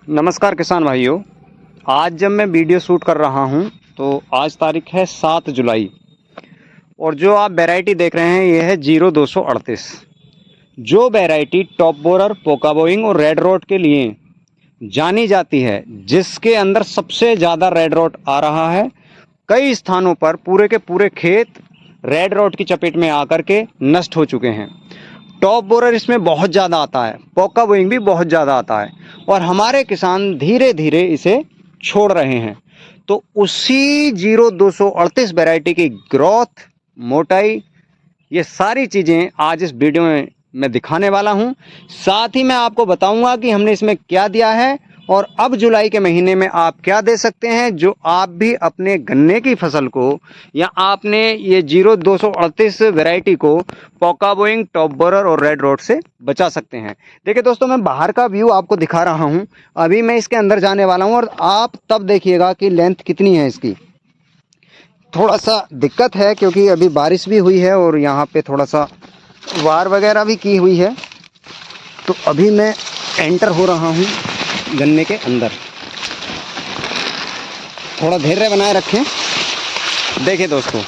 नमस्कार किसान भाइयों। आज जब मैं वीडियो शूट कर रहा हूं तो आज तारीख है 7 जुलाई और जो आप वैरायटी देख रहे हैं ये है 0238। जो वैरायटी टॉप बोरर, पोकाबोइंग और रेड रॉट के लिए जानी जाती है, जिसके अंदर सबसे ज़्यादा रेड रॉट आ रहा है। कई स्थानों पर पूरे के पूरे खेत रेड रॉट की चपेट में आकर के नष्ट हो चुके हैं। टॉप बोरर इसमें बहुत ज़्यादा आता है, पोका बोइंग भी बहुत ज़्यादा आता है और हमारे किसान धीरे धीरे इसे छोड़ रहे हैं। तो उसी 0238 वैरायटी की ग्रोथ, मोटाई, ये सारी चीज़ें आज इस वीडियो में मैं दिखाने वाला हूं। साथ ही मैं आपको बताऊंगा कि हमने इसमें क्या दिया है और अब जुलाई के महीने में आप क्या दे सकते हैं, जो आप भी अपने गन्ने की फसल को या आपने ये 0238 वैरायटी को पोकाबोइंग, टॉप बोरर और रेड रॉट से बचा सकते हैं। देखिए दोस्तों, मैं बाहर का व्यू आपको दिखा रहा हूं। अभी मैं इसके अंदर जाने वाला हूं और आप तब देखिएगा कि लेंथ कितनी है इसकी। थोड़ा सा दिक्कत है क्योंकि अभी बारिश भी हुई है और यहाँ पे थोड़ा सा वार वगैरह भी की हुई है। तो अभी मैं एंटर हो रहा हूँ गन्ने के अंदर। थोड़ा धैर्य बनाए रखें। देखिए दोस्तों,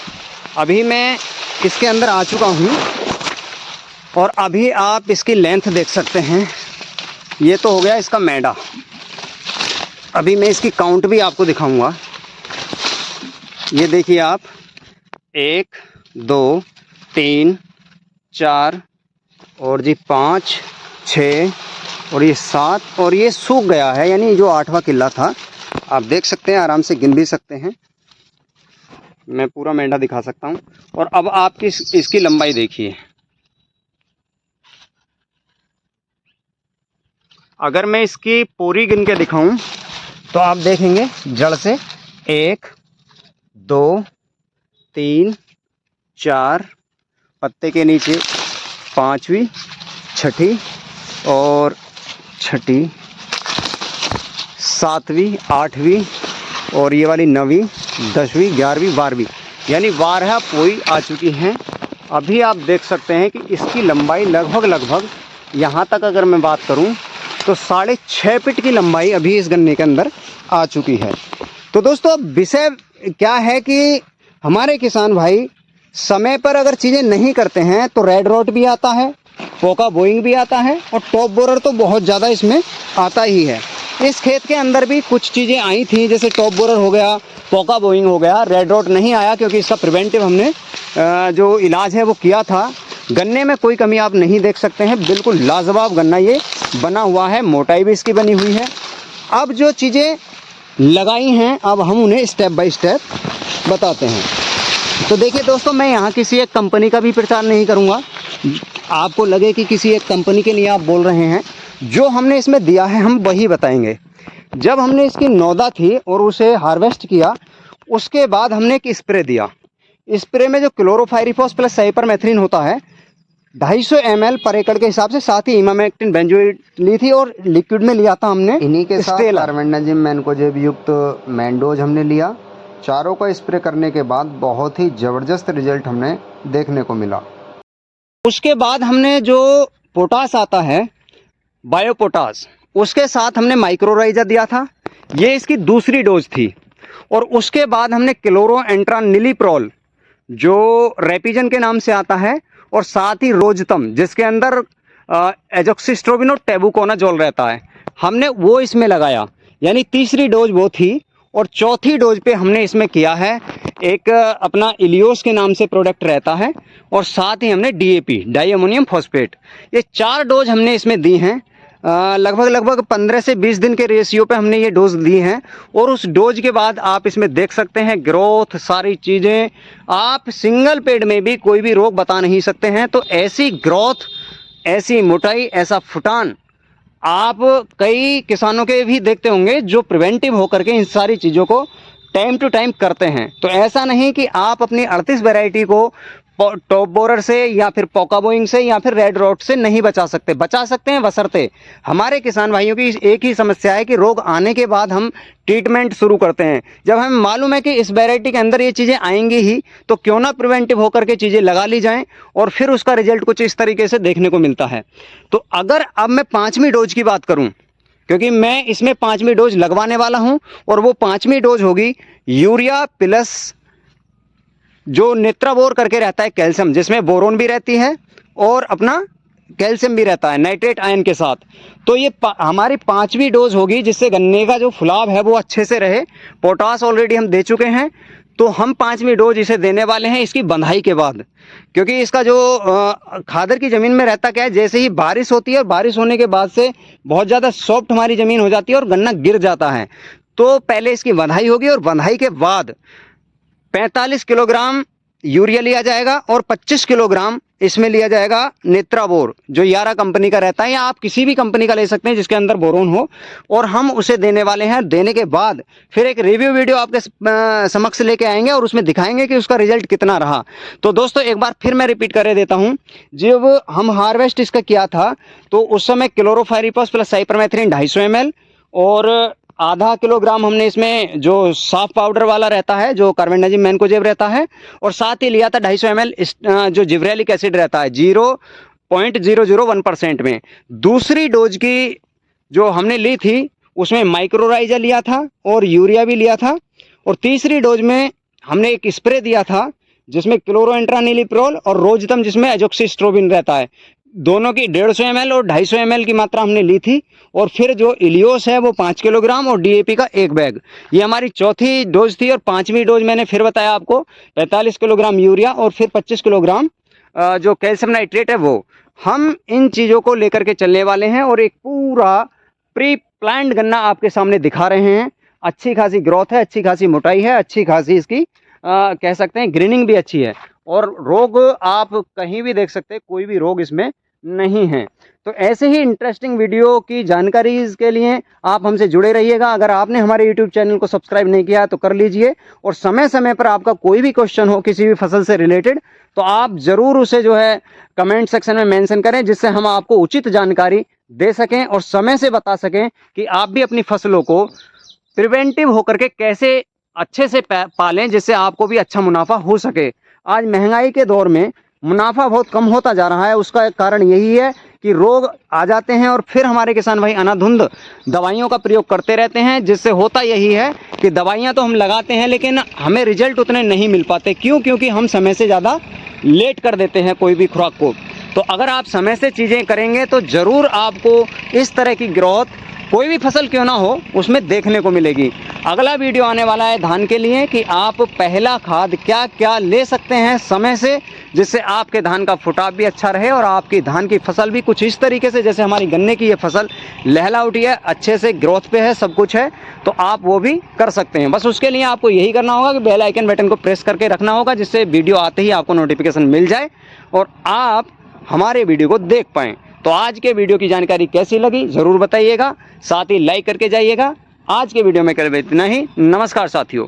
अभी मैं इसके अंदर आ चुका हूँ और अभी आप इसकी लेंथ देख सकते हैं। ये तो हो गया इसका मैडा। अभी मैं इसकी काउंट भी आपको दिखाऊंगा। ये देखिए आप, 1 2 3 4 और जी 5 6 और ये 7 और ये सूख गया है, यानी जो 8वां किल्ला था। आप देख सकते हैं, आराम से गिन भी सकते हैं। मैं पूरा मेंढा दिखा सकता हूँ। और अब आपकी इसकी लंबाई देखिए। अगर मैं इसकी पूरी गिन के दिखाऊं तो आप देखेंगे जड़ से 1 2 3 4, पत्ते के नीचे 5वीं, 6ठी और 6ठी, 7वीं, 8वीं और ये वाली 9वीं, 10वीं, 11वीं, 12वीं, यानी 12 पोई आ चुकी हैं। अभी आप देख सकते हैं कि इसकी लंबाई लगभग यहाँ तक अगर मैं बात करूँ तो 6.5 फीट की लंबाई अभी इस गन्ने के अंदर आ चुकी है। तो दोस्तों, विषय क्या है कि हमारे किसान भाई समय पर अगर चीज़ें नहीं करते हैं तो रेड रॉट भी आता है, पोका बोइंग भी आता है और टॉप बोरर तो बहुत ज़्यादा इसमें आता ही है। इस खेत के अंदर भी कुछ चीज़ें आई थी, जैसे टॉप बोरर हो गया, पोका बोइंग हो गया। रेड रॉट नहीं आया क्योंकि इसका प्रिवेंटिव हमने जो इलाज है वो किया था। गन्ने में कोई कमी आप नहीं देख सकते हैं, बिल्कुल लाजवाब गन्ना ये बना हुआ है। मोटाई भी इसकी बनी हुई है। अब जो चीज़ें लगाई हैं अब हम उन्हें स्टेप बाय स्टेप बताते हैं। तो देखिए दोस्तों, मैं यहाँ किसी एक कंपनी का भी प्रचार नहीं करूँगा, आपको लगे कि किसी एक कंपनी के लिए आप बोल रहे हैं। जो हमने इसमें दिया है हम वही बताएंगे। जब हमने इसकी नौदा थी और उसे हार्वेस्ट किया, उसके बाद हमने एक स्प्रे दिया। स्प्रे में जो क्लोरोफाइरिफॉस प्लस साइपरमेथ्रिन होता है 250 ml पर एकड़ के हिसाब से, साथ ही इमामेक्टिन बेंजोएट ली थी और लिक्विड में लिया था हमने। इन्हीं के साथ कार्बेंडाजिम मैनकोजेब युक्त मैंडोज हमने लिया। चारों को स्प्रे करने के बाद बहुत ही ज़बरदस्त रिजल्ट हमने देखने को मिला। उसके बाद हमने जो पोटास आता है, बायो पोटास, उसके साथ हमने माइक्रोराइजा दिया था। ये इसकी दूसरी डोज थी। और उसके बाद हमने क्लोरोएंट्रानिलीप्रोल, जो रेपिजन के नाम से आता है, और साथ ही रोजतम, जिसके अंदर एजोक्सिस्ट्रोबिन और टेबुकोनाजोल रहता है, हमने वो इसमें लगाया। यानी तीसरी डोज वो थी। और चौथी डोज पे हमने इसमें किया है एक अपना इलियोस के नाम से प्रोडक्ट रहता है, और साथ ही हमने डीएपी, डाई अमोनियम फॉस्फेट, ये 4 डोज हमने इसमें दी हैं। लगभग 15 से 20 दिन के रेशियो पे हमने ये डोज दी हैं। और उस डोज के बाद आप इसमें देख सकते हैं ग्रोथ, सारी चीज़ें। आप सिंगल पेड़ में भी कोई भी रोग बता नहीं सकते हैं। तो ऐसी ग्रोथ, ऐसी मोटाई, ऐसा फुटान आप कई किसानों के भी देखते होंगे जो प्रिवेंटिव होकर के इन सारी चीज़ों को टाइम टू टाइम करते हैं। तो ऐसा नहीं कि आप अपनी 38 वैरायटी को टॉप बोरर से या फिर पोका बोइंग से या फिर रेड रॉट से नहीं बचा सकते। बचा सकते हैं, बशर्ते हमारे किसान भाइयों की एक ही समस्या है कि रोग आने के बाद हम ट्रीटमेंट शुरू करते हैं। जब हमें मालूम है कि इस वैरायटी के अंदर ये चीज़ें आएंगी ही, तो क्यों ना प्रिवेंटिव होकर के चीज़ें लगा ली जाएं और फिर उसका रिजल्ट कुछ इस तरीके से देखने को मिलता है। तो अगर अब मैं 5वीं डोज की बात करूं, क्योंकि मैं इसमें 5वीं डोज लगवाने वाला हूं और वो 5वीं डोज होगी यूरिया प्लस जो नेत्राबोर करके रहता है कैल्शियम, जिसमें बोरोन भी रहती है और अपना कैल्शियम भी रहता है नाइट्रेट आयन के साथ। तो ये हमारी 5वीं डोज होगी, जिससे गन्ने का जो फुलाव है वो अच्छे से रहे। पोटास ऑलरेडी हम दे चुके हैं, तो हम 5वीं डोज इसे देने वाले हैं इसकी बंधाई के बाद। क्योंकि इसका जो खादर की ज़मीन में रहता क्या है, जैसे ही बारिश होती है और बारिश होने के बाद से बहुत ज़्यादा सॉफ्ट हमारी ज़मीन हो जाती है और गन्ना गिर जाता है। तो पहले इसकी बंधाई होगी और बंधाई के बाद 45 किलोग्राम यूरिया लिया जाएगा और 25 किलोग्राम इसमें लिया जाएगा नेत्राबोर, जो यारा कंपनी का रहता है, या आप किसी भी कंपनी का ले सकते हैं जिसके अंदर बोरोन हो, और हम उसे देने वाले हैं। देने के बाद फिर एक रिव्यू वीडियो आपके समक्ष लेके आएंगे और उसमें दिखाएंगे कि उसका रिजल्ट कितना रहा। तो दोस्तों एक बार फिर मैं रिपीट कर देता हूं, जब हम हार्वेस्ट इसका किया था तो उस समय क्लोरोफाइरिफॉस प्लस साइपरमेथ्रिन 250 ml और आधा किलोग्राम हमने इसमें जो साफ पाउडर वाला रहता है, जो कार्बेंडाजिम मैनकोजेब रहता है, और साथ ही लिया था 250 ml जो जिब्रेलिक एसिड रहता है 0.001% में। दूसरी डोज की जो हमने ली थी उसमें माइक्रोराइजा लिया था और यूरिया भी लिया था, और तीसरी डोज में हमने एक स्प्रे दिया था जिसमें क्लोरोएंट्रानिलिप्रोल और रोजतम जिसमें एजोक्सिस्ट्रोबिन रहता है। दोनों की 150 ml और 250 ml की मात्रा हमने ली थी। और फिर जो इलियोस है वो 5 किलोग्राम और डीएपी का 1 बैग। ये हमारी चौथी डोज थी। और 5वीं डोज मैंने फिर बताया आपको 45 किलोग्राम यूरिया और फिर 25 किलोग्राम जो कैल्शियम नाइट्रेट है वो। हम इन चीज़ों को लेकर के चलने वाले हैं और एक पूरा प्री प्लान्ड गन्ना आपके सामने दिखा रहे हैं। अच्छी खासी ग्रोथ है, अच्छी खासी मोटाई है, अच्छी खासी इसकी कह सकते हैं ग्रीनिंग भी अच्छी है, और रोग आप कहीं भी देख सकते हैं, कोई भी रोग इसमें नहीं है। तो ऐसे ही इंटरेस्टिंग वीडियो की जानकारी के लिए आप हमसे जुड़े रहिएगा। अगर आपने हमारे यूट्यूब चैनल को सब्सक्राइब नहीं किया तो कर लीजिए, और समय समय पर आपका कोई भी क्वेश्चन हो किसी भी फसल से रिलेटेड तो आप ज़रूर उसे जो है कमेंट सेक्शन में मेंशन करें, जिससे हम आपको उचित जानकारी दे सकें और समय से बता सकें कि आप भी अपनी फसलों को प्रिवेंटिव होकर के कैसे अच्छे से पालें, जिससे आपको भी अच्छा मुनाफा हो सके। आज महंगाई के दौर में मुनाफा बहुत कम होता जा रहा है, उसका एक कारण यही है कि रोग आ जाते हैं और फिर हमारे किसान भाई अनाधुंध दवाइयों का प्रयोग करते रहते हैं, जिससे होता यही है कि दवाइयाँ तो हम लगाते हैं लेकिन हमें रिजल्ट उतने नहीं मिल पाते। क्यों? क्योंकि हम समय से ज़्यादा लेट कर देते हैं कोई भी खुराक को। तो अगर आप समय से चीज़ें करेंगे तो ज़रूर आपको इस तरह की ग्रोथ कोई भी फसल क्यों ना हो उसमें देखने को मिलेगी। अगला वीडियो आने वाला है धान के लिए कि आप पहला खाद क्या क्या ले सकते हैं समय से, जिससे आपके धान का फुटाव भी अच्छा रहे और आपकी धान की फसल भी कुछ इस तरीके से, जैसे हमारी गन्ने की ये फसल लहला उठी है, अच्छे से ग्रोथ पे है, सब कुछ है, तो आप वो भी कर सकते हैं। बस उसके लिए आपको यही करना होगा कि बेल आइकन बटन को प्रेस करके रखना होगा, जिससे वीडियो आते ही आपको नोटिफिकेशन मिल जाए और आप हमारे वीडियो को देख पाएँ। तो आज के वीडियो की जानकारी कैसी लगी ज़रूर बताइएगा, साथ ही लाइक करके जाइएगा। आज के वीडियो में कर इतना ही। नमस्कार साथियों।